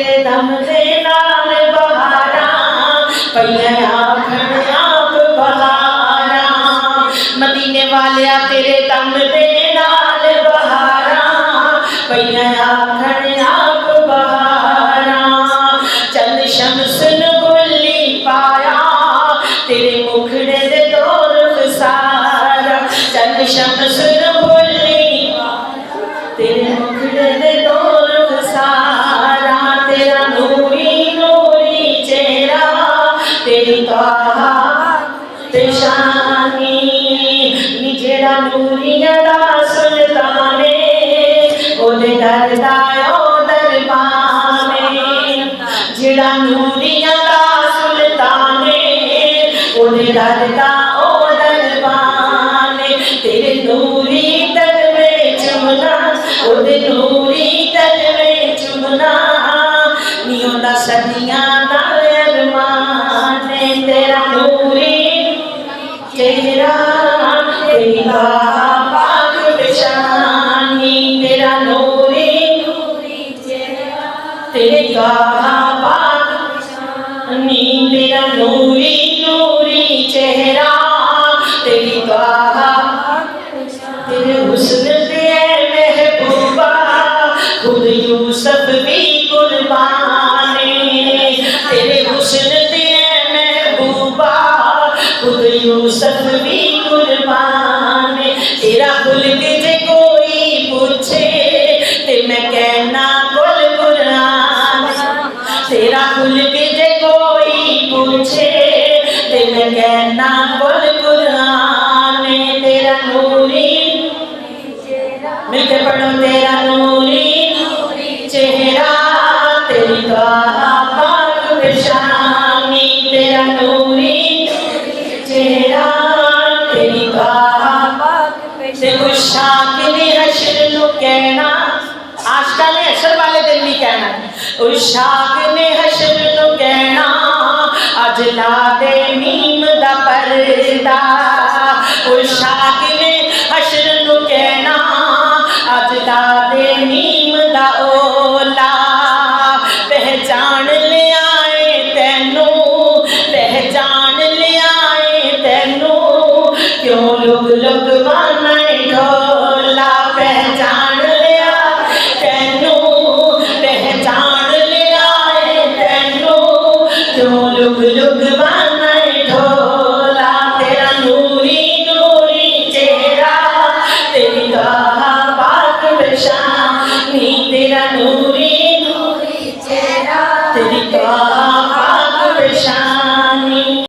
तेरे दम दे नाल बहारा पईयां आखण आप बहारा मदीने वालिया तेरे दम दे नाल बहारा पईयां आखण आप बहारा चंद शम्स न बोली पाया तेरे मुखड़े दे दौर सारा चंद शम्स न बोली तेरे मुखड़े दे दौर सारा तेरा नूरी नूरी चेहरा तेरी ताहा पेशानी नी जेड़ा नूरियां दा सुल्ताने ओदे दर दा ओ दरबाने जेड़ा नूरियां दा सुल्ताने ओदे दर दा ओ दरबाने तेरे नूरी दर में चुमना ओदे नूरी दर में चुमना नी ओंदा सदियां दा अरमान तेरा नूरी चेहरा तेरी पाक पेशानी तेरा नूरी चेहरा तेरी पाक पेशानी तेरा नूरी नूरी चेहरा तेरी तेरे हुस्न ते महबूबा खुद यूसुफ भी कुर्बाने तेरे हुस्न ते महबूबा खुद यूसुफ भी कुर्बाने तेरा खुल्क जे कोई पूछे ते मैं कहना कुल कुरान तेरा खुल्क जे कोई पूछे ते मैं कहना कुल कुरान तेरा नूरी मिलके पढ़ो तेरा नूरी चेहरा तेरी पाक पेशानी तेरा नूरी चेहरा तेरी पाक देखो शाक ने हशर नु कहना आशका ने हशर वाले दिन भी कहना उस शाक ने हशर नु कहना अज ला दे नीम दा पर्दा उस शाक ने हशर नु कहना अज ला दे नीम दा ओला पहचान ले आए तेनू पहचान ले आए तेनू क्यों लुक लुक माने ढोला पहचान ले आए तेनू पहचान ले आए तेनू क्यों लुक लुक